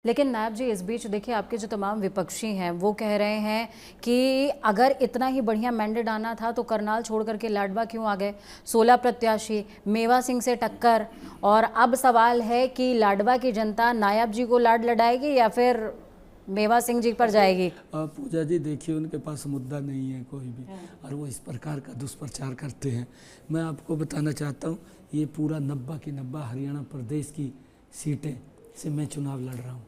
लेकिन नायब जी, इस बीच देखिए आपके जो तमाम विपक्षी हैं वो कह रहे हैं कि अगर इतना ही बढ़िया मैंडेट आना था तो करनाल छोड़ करके लाडवा क्यों आ गए। 16 प्रत्याशी, मेवा सिंह से टक्कर, और अब सवाल है कि लाडवा की जनता नायब जी को लाड लड़ाएगी या फिर मेवा सिंह जी पर जाएगी। पूजा जी देखिए, उनके पास मुद्दा नहीं है कोई भी, और वो इस प्रकार का दुष्प्रचार करते हैं। मैं आपको बताना चाहता हूँ, ये पूरा 90 की 90 हरियाणा प्रदेश की सीटें से मैं चुनाव लड़ रहा हूँ।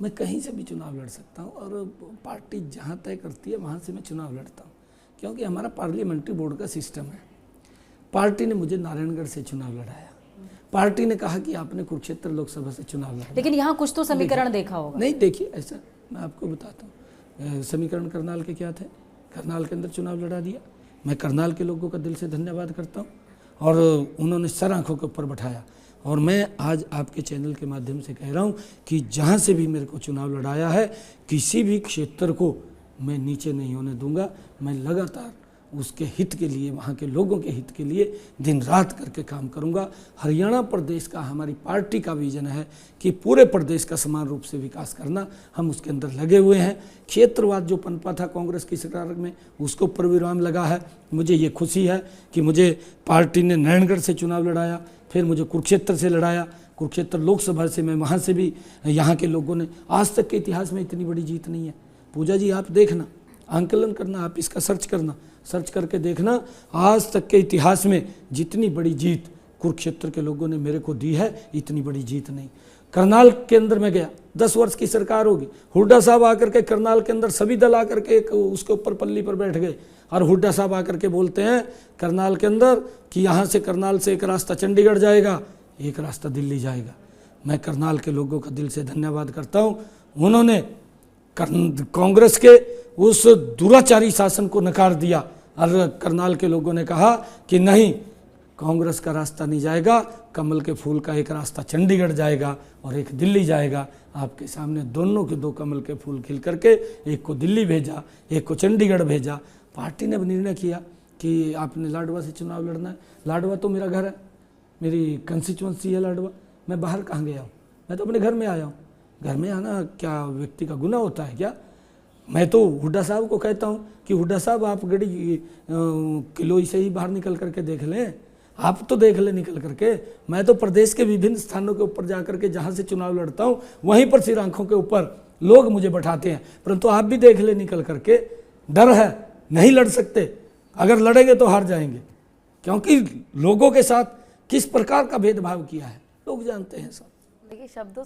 मैं कहीं से भी चुनाव लड़ सकता हूँ, और पार्टी जहाँ तय करती है वहाँ से मैं चुनाव लड़ता हूँ, क्योंकि हमारा पार्लियामेंट्री बोर्ड का सिस्टम है। पार्टी ने मुझे नारायणगढ़ से चुनाव लड़ाया, पार्टी ने कहा कि आपने कुरुक्षेत्र लोकसभा से चुनाव लड़ा, लेकिन यहाँ कुछ तो समीकरण देखा होगा। नहीं, देखिए ऐसा मैं आपको बताता हूँ, समीकरण करनाल के क्या थे। करनाल के अंदर चुनाव लड़ा दिया। मैं करनाल के लोगों का दिल से धन्यवाद करता हूँ, और उन्होंने सर आँखों के ऊपर बैठाया। और मैं आज आपके चैनल के माध्यम से कह रहा हूँ कि जहाँ से भी मेरे को चुनाव लड़ाया है, किसी भी क्षेत्र को मैं नीचे नहीं होने दूंगा। मैं लगातार उसके हित के लिए, वहाँ के लोगों के हित के लिए दिन रात करके काम करूँगा। हरियाणा प्रदेश का हमारी पार्टी का विजन है कि पूरे प्रदेश का समान रूप से विकास करना। हम उसके अंदर लगे हुए हैं। क्षेत्रवाद जो पनपा था कांग्रेस की सरकार में, उसको ऊपर विराम लगा है। मुझे ये खुशी है कि मुझे पार्टी ने नारायणगढ़ से चुनाव लड़ाया, फिर मुझे कुरुक्षेत्र से लड़ाया। कुरुक्षेत्र लोकसभा से मैं वहाँ से भी, यहाँ के लोगों ने, आज तक के इतिहास में इतनी बड़ी जीत नहीं है। पूजा जी आप देखना, आंकलन करना, आप इसका सर्च करना, सर्च करके देखना, आज तक के इतिहास में जितनी बड़ी जीत कुरुक्षेत्र के लोगों ने मेरे को दी है, इतनी बड़ी जीत नहीं। करनाल के अंदर में गया, 10 वर्ष की सरकार होगी, हुड्डा साहब आकर के करनाल के अंदर सभी दल आकर के उसके ऊपर पल्ली पर बैठ गए, और हुड्डा साहब आकर के बोलते हैं करनाल के अंदर कि यहाँ से, करनाल से एक रास्ता चंडीगढ़ जाएगा, एक रास्ता दिल्ली जाएगा। मैं करनाल के लोगों का दिल से धन्यवाद करता हूँ। उन्होंने कांग्रेस के उस दुराचारी शासन को नकार दिया, और करनाल के लोगों ने कहा कि नहीं, कांग्रेस का रास्ता नहीं जाएगा, कमल के फूल का एक रास्ता चंडीगढ़ जाएगा और एक दिल्ली जाएगा। आपके सामने दोनों के 2 कमल के फूल खिल करके, एक को दिल्ली भेजा, एक को चंडीगढ़ भेजा। पार्टी ने निर्णय किया कि आपने लाडवा से चुनाव लड़ना है। लाडवा तो मेरा घर है, मेरी कंस्टिट्यूंसी है लाडवा। मैं बाहर कहाँ गया हूँ, मैं तो अपने घर में आया हूँ। घर में आना क्या व्यक्ति का गुनाह होता है क्या? मैं तो हुड्डा साहब को कहता हूँ कि हुड्डा साहब आप गड़ी किलोई से ही बाहर निकल करके देख लें, आप तो देख लें निकल करके। मैं तो प्रदेश के विभिन्न स्थानों के ऊपर जा करके जहाँ से चुनाव लड़ता हूँ, वहीं पर सिर आंखों के ऊपर लोग मुझे बैठाते हैं, परंतु आप भी देख लें निकल करके। डर है, नहीं लड़ सकते, अगर लड़ेंगे तो हार जाएंगे, क्योंकि लोगों के साथ किस प्रकार का भेदभाव किया है लोग जानते हैं सब। देखिए शब्दों